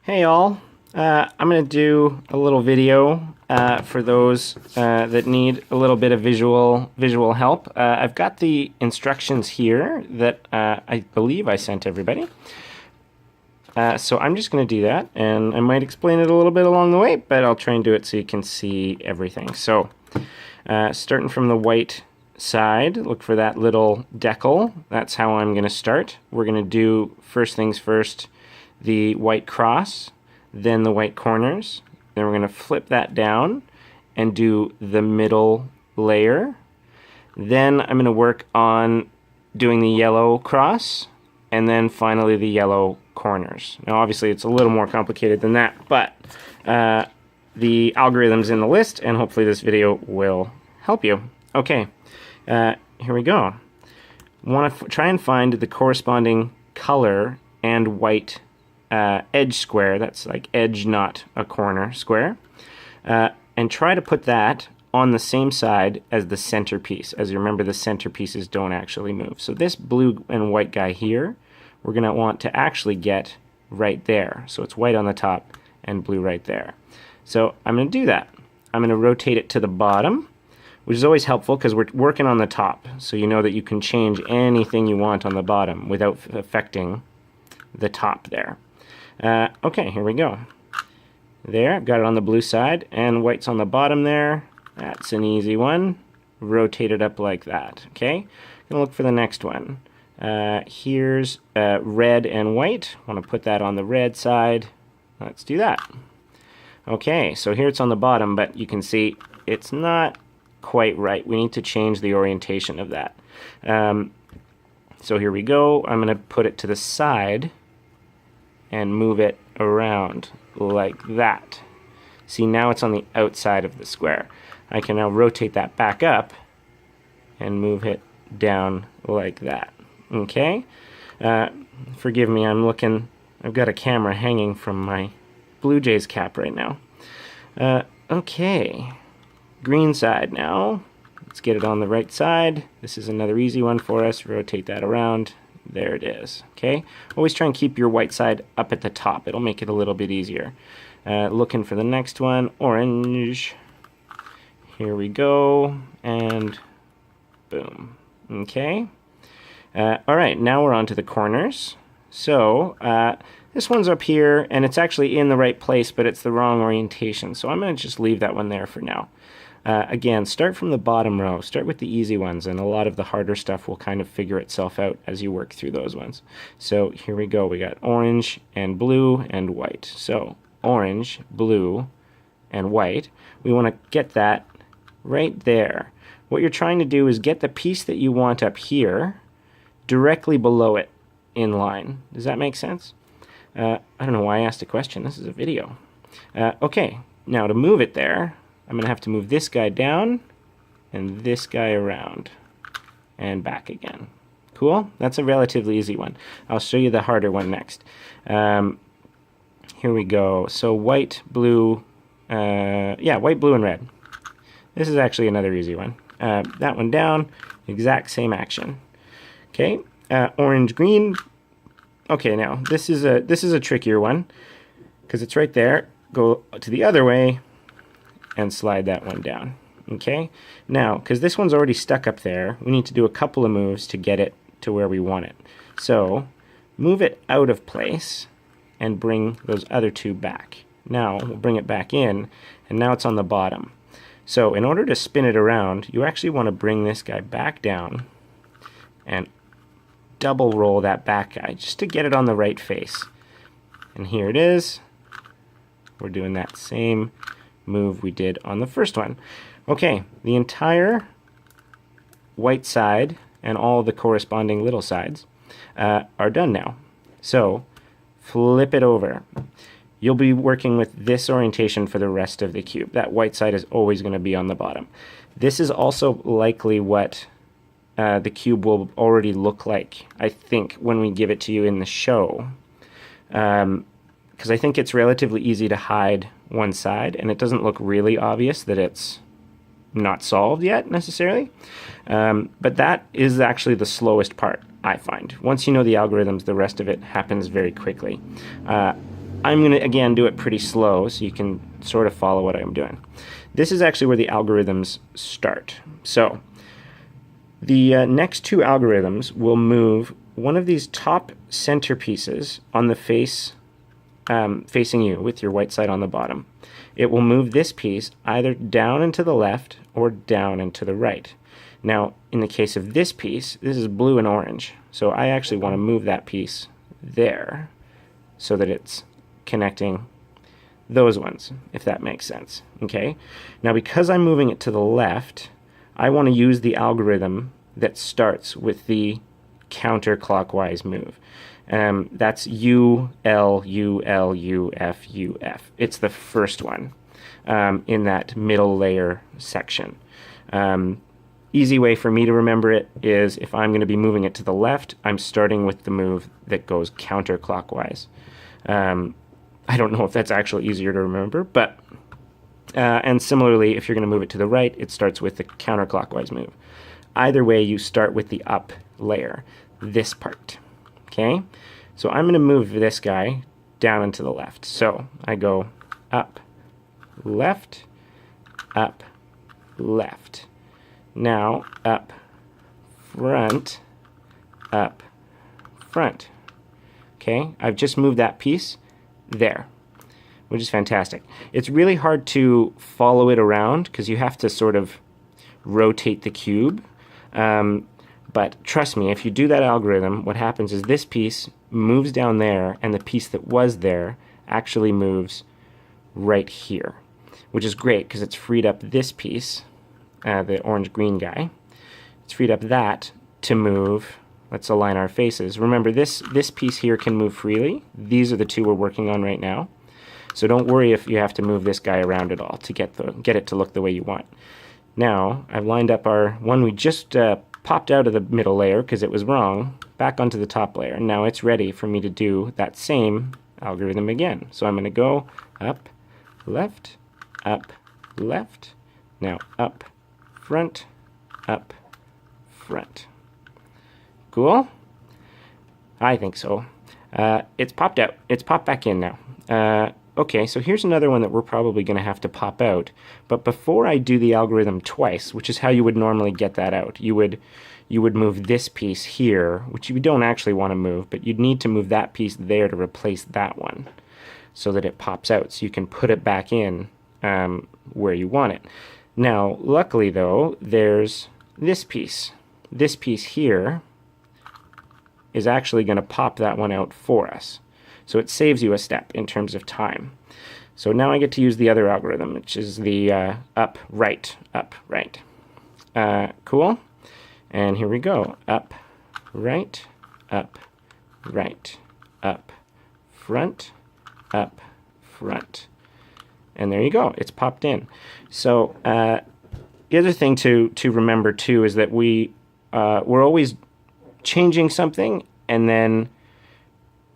Hey all, I'm going to do a little video for those that need a little bit of visual help. I've got the instructions here that I believe I sent everybody. So I'm just going to do that, and I might explain it a little bit along the way, but I'll try and do it so you can see everything. So starting from the white side, look for that little decal. That's how I'm going to start. We're going to do, first things first, the white cross, then the white corners. Then we're going to flip that down and do the middle layer. Then I'm going to work on doing the yellow cross, and then finally the yellow corners. Now obviously it's a little more complicated than that, but the algorithm's in the list, and hopefully this video will help you. Okay, here we go. Want to try and find the corresponding color and white edge square. That's like edge, not a corner square. And try to put that on the same side as the centerpiece. As you remember, the centerpieces don't actually move. So this blue and white guy here, we're going to want to actually get right there. So it's white on the top and blue right there. So I'm going to do that. I'm going to rotate it to the bottom, which is always helpful because we're working on the top. So you know that you can change anything you want on the bottom without affecting the top there. Okay, here we go. There, I've got it on the blue side, and white's on the bottom there. That's an easy one. Rotate it up like that, okay? Gonna look for the next one. Here's red and white. Want to put that on the red side. Let's do that. Okay, so here it's on the bottom, but you can see it's not quite right. We need to change the orientation of that. So here we go. I'm gonna put it to the side and move it around like that. See, now it's on the outside of the square. I can now rotate that back up and move it down like that. Okay? Forgive me, I've got a camera hanging from my Blue Jays cap right now. Okay. Green side now. Let's get it on the right side. This is another easy one for us. Rotate that around. There it is, okay? Always try and keep your white side up at the top. It'll make it a little bit easier. Looking for the next one, orange. Here we go, and boom, okay? All right, now we're on to the corners. So this one's up here, and it's actually in the right place, but it's the wrong orientation. So I'm gonna just leave that one there for now. Again, start from the bottom row. Start with the easy ones, and a lot of the harder stuff will kind of figure itself out as you work through those ones. So here we go. We got orange and blue and white. So orange, blue, and white. We want to get that right there. What you're trying to do is get the piece that you want up here directly below it in line. Does that make sense? I don't know why I asked a question. This is a video. Okay, now to move it there, I'm going to have to move this guy down and this guy around and back again. Cool? That's a relatively easy one. I'll show you the harder one next. Here we go. So white, blue, white, blue, and red. This is actually another easy one. That one down, exact same action. Okay, orange, green. Okay, now this is a trickier one because it's right there. Go to the other way and slide that one down. Okay, now because this one's already stuck up there, we need to do a couple of moves to get it to where we want it. So move it out of place and bring those other two back. Now we'll bring it back in, and now it's on the bottom. So in order to spin it around, you actually want to bring this guy back down and double roll that back guy just to get it on the right face. And here it is. We're doing that same move we did on the first one. Okay, the entire white side and all the corresponding little sides are done now. So flip it over. You'll be working with this orientation for the rest of the cube. That white side is always going to be on the bottom. This is also likely what the cube will already look like, I think, when we give it to you in the show. Because I think it's relatively easy to hide one side, and it doesn't look really obvious that it's not solved yet, necessarily. But that is actually the slowest part, I find. Once you know the algorithms, the rest of it happens very quickly. I'm going to, again, do it pretty slow so you can sort of follow what I'm doing. This is actually where the algorithms start. So the next two algorithms will move one of these top centerpieces on the face facing you with your white side on the bottom. It will move this piece either down and to the left or down and to the right. Now, in the case of this piece, this is blue and orange. So I actually want to move that piece there so that it's connecting those ones, if that makes sense. Okay. Now, because I'm moving it to the left, I want to use the algorithm that starts with the counterclockwise move. That's U, L, U, L, U, F, U, F. It's the first one in that middle layer section. Easy way for me to remember it is if I'm going to be moving it to the left, I'm starting with the move that goes counterclockwise. I don't know if that's actually easier to remember, but and similarly, if you're going to move it to the right, it starts with the counterclockwise move. Either way, you start with the up layer, this part. Okay, so I'm going to move this guy down and to the left. So I go up, left, up, left. Now up, front, up, front. Okay, I've just moved that piece there, which is fantastic. It's really hard to follow it around because you have to sort of rotate the cube. But trust me, if you do that algorithm, what happens is this piece moves down there and the piece that was there actually moves right here, which is great because it's freed up this piece, the orange-green guy. It's freed up that to move. Let's align our faces. Remember, this piece here can move freely. These are the two we're working on right now. So don't worry if you have to move this guy around at all to get it to look the way you want. Now, I've lined up our one we just popped out of the middle layer because it was wrong, back onto the top layer. And now it's ready for me to do that same algorithm again. So I'm going to go up, left, now up, front, front. Cool? I think so. It's popped out. It's popped back in now. Okay, so here's another one that we're probably going to have to pop out. But before I do the algorithm twice, which is how you would normally get that out, you would move this piece here, which you don't actually want to move, but you'd need to move that piece there to replace that one so that it pops out, so you can put it back in where you want it. Now, luckily though, there's this piece. This piece here is actually going to pop that one out for us. So it saves you a step in terms of time. So now I get to use the other algorithm, which is the up, right. Cool? And here we go. Up, right, up, front, And there you go. It's popped in. So the other thing to remember too is that we're always changing something and then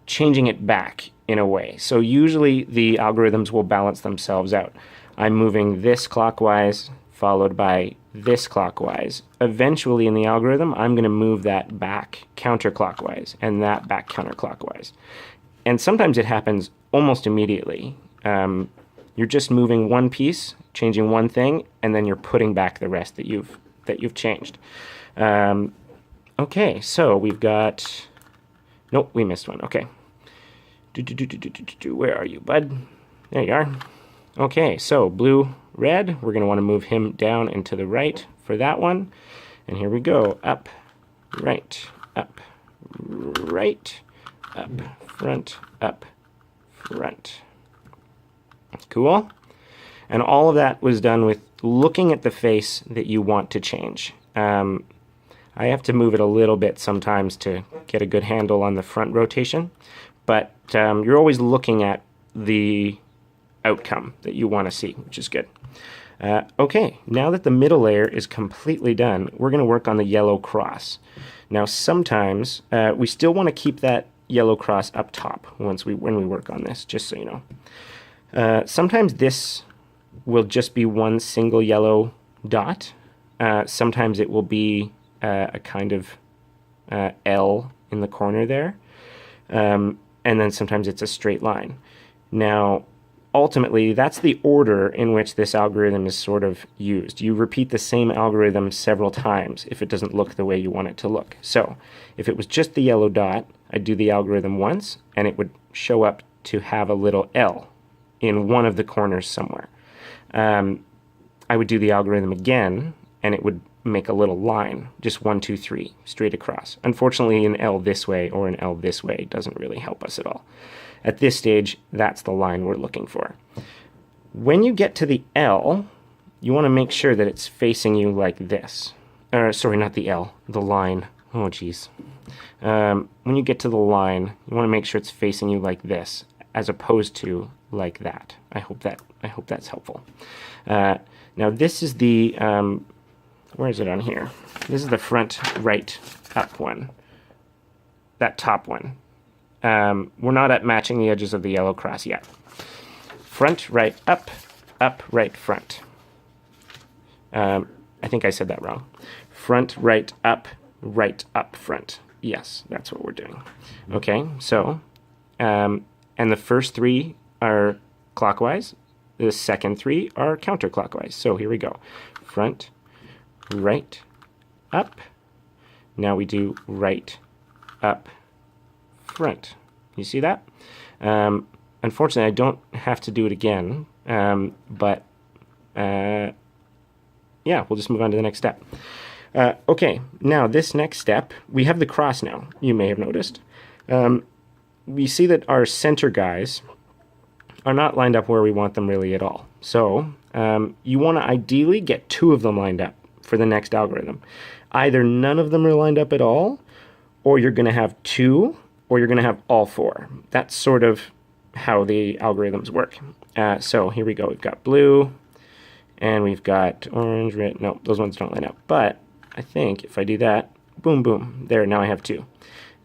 changing it back in a way. So usually the algorithms will balance themselves out. I'm moving this clockwise followed by this clockwise. Eventually in the algorithm, I'm going to move that back counterclockwise and that back counterclockwise. And sometimes it happens almost immediately. You're just moving one piece, changing one thing, and then you're putting back the rest that you've changed. Okay, so we've got... Nope, we missed one. Okay. Where are you, bud? There you are. Okay, so blue, red. We're going to want to move him down and to the right for that one. And here we go. Up, right, front, Cool? And all of that was done with looking at the face that you want to change. I have to move it a little bit sometimes to get a good handle on the front rotation, but you're always looking at the outcome that you want to see, which is good. Okay, now that the middle layer is completely done, we're going to work on the yellow cross. Now sometimes we still want to keep that yellow cross up top when we work on this, just so you know. Sometimes this will just be one single yellow dot. Sometimes it will be a kind of L in the corner there. And then sometimes it's a straight line. Now, ultimately, that's the order in which this algorithm is sort of used. You repeat the same algorithm several times if it doesn't look the way you want it to look. So if it was just the yellow dot, I'd do the algorithm once, and it would show up to have a little L in one of the corners somewhere. I would do the algorithm again, and it would make a little line, just 1, 2, 3, straight across. Unfortunately, an L this way or an L this way doesn't really help us at all. At this stage, that's the line we're looking for. When you get to the L, you want to make sure that it's facing you like this. Sorry, not the L, the line. Oh, geez. When you get to the line, you want to make sure it's facing you like this, as opposed to like that. I hope that's helpful. Now this is the where is it on here? This is the front right up one. That top one. We're not at matching the edges of the yellow cross yet. Front right up, up right front. I think I said that wrong. Front right up front. Yes, that's what we're doing. Okay, so and the first 3 are clockwise. The second 3 are counterclockwise. So here we go. Front, right, up. Now we do right, up, front. You see that? Unfortunately, I don't have to do it again, but yeah, we'll just move on to the next step. Okay, now this next step, we have the cross now, you may have noticed. We see that our center guys are not lined up where we want them really at all. So you want to ideally get 2 of them lined up for the next algorithm. Either none of them are lined up at all, or you're going to have 2, or you're going to have all 4. That's sort of how the algorithms work. So here we go. We've got blue, and we've got orange, red. No, those ones don't line up. But I think if I do that, boom, boom, there, now I have 2.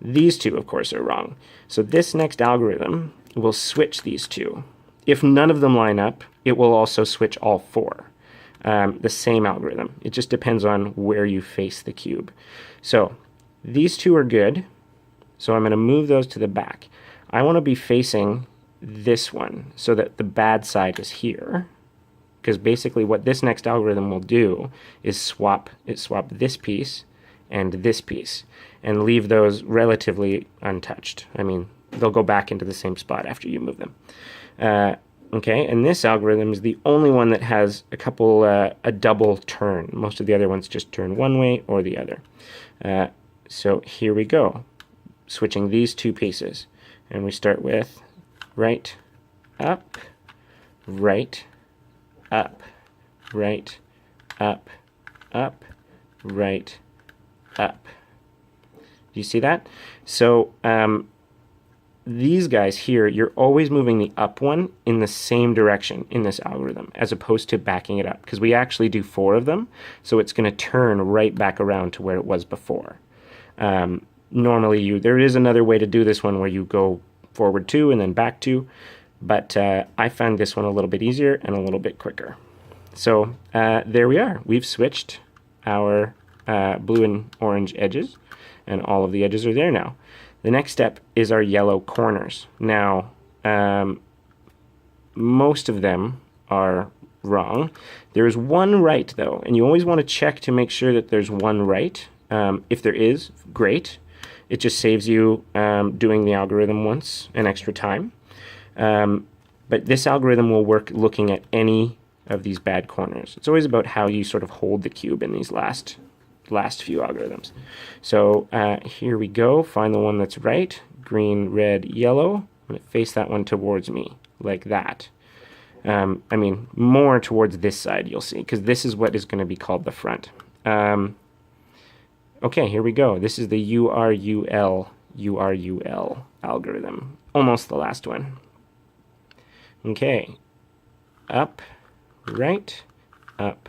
These 2, of course, are wrong. So this next algorithm will switch these 2. If none of them line up, it will also switch all 4. The same algorithm. It just depends on where you face the cube. So these 2 are good. So I'm going to move those to the back. I want to be facing this one so that the bad side is here. Because basically what this next algorithm will do is swap this piece and this piece and leave those relatively untouched. I mean, they'll go back into the same spot after you move them. Okay, and this algorithm is the only one that has a double turn. Most of the other ones just turn one way or the other. So here we go, switching these 2 pieces. And we start with right, up, right, up, right, up, up, right, up. Do you see that? So these guys here, you're always moving the up one in the same direction in this algorithm, as opposed to backing it up, because we actually do 4 of them, so it's going to turn right back around to where it was before. Normally, there is another way to do this one where you go forward 2 and then back 2, but I found this one a little bit easier and a little bit quicker. So there we are. We've switched our blue and orange edges, and all of the edges are there now. The next step is our yellow corners. Now, most of them are wrong. There is one right, though, and you always want to check to make sure that there's one right. If there is, great. It just saves you doing the algorithm once, an extra time. But this algorithm will work looking at any of these bad corners. It's always about how you sort of hold the cube in these last few algorithms. So here we go. Find the one that's right. Green, red, yellow. I'm going to face that one towards me like that. I mean, more towards this side, you'll see, because this is what is going to be called the front. Okay, here we go. This is the URUL algorithm. Almost the last one. Okay. Up, right, up,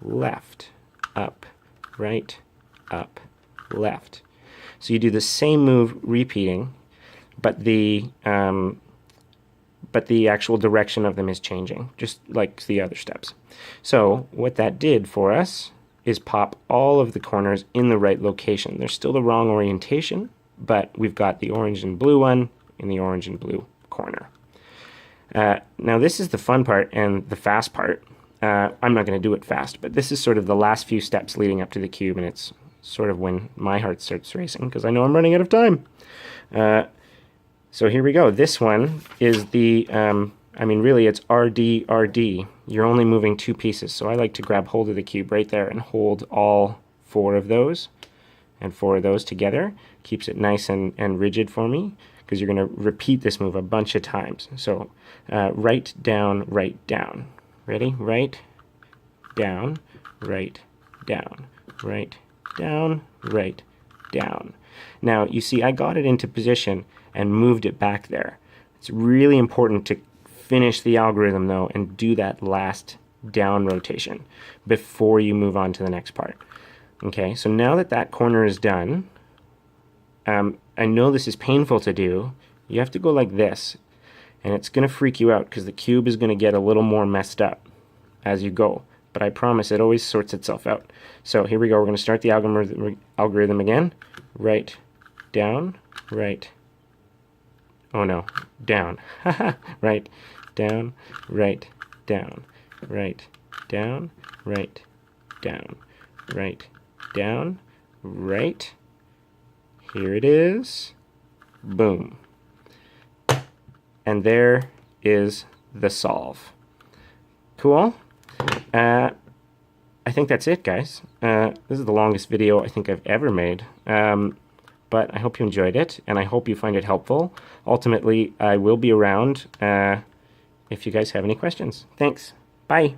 left, up, right, up, left. So you do the same move repeating, but the actual direction of them is changing, just like the other steps. So what that did for us is pop all of the corners in the right location. They're still the wrong orientation, but we've got the orange and blue one in the orange and blue corner. Now this is the fun part and the fast part. I'm not going to do it fast, but this is sort of the last few steps leading up to the cube, and it's sort of when my heart starts racing because I know I'm running out of time. So here we go. This one is the, I mean, really it's RD, RD. You're only moving 2 pieces, so I like to grab hold of the cube right there and hold all 4 of those and 4 of those together. Keeps it nice and rigid for me because you're going to repeat this move a bunch of times. So right, down, right, down. Ready? Right, down, right, down, right, down, right, down. Now, you see, I got it into position and moved it back there. It's really important to finish the algorithm, though, and do that last down rotation before you move on to the next part. Okay, so now that that corner is done, I know this is painful to do. You have to go like this, and it's going to freak you out because the cube is going to get a little more messed up as you go. But I promise it always sorts itself out. So here we go. We're going to start the algorithm again. Right, down, right. Oh no, down. Right, down, right, down, right, down, right, down, right, down, right. Here it is. Boom. And there is the solve. Cool? I think that's it, guys. This is the longest video I think I've ever made. But I hope you enjoyed it, and I hope you find it helpful. Ultimately, I will be around if you guys have any questions. Thanks. Bye.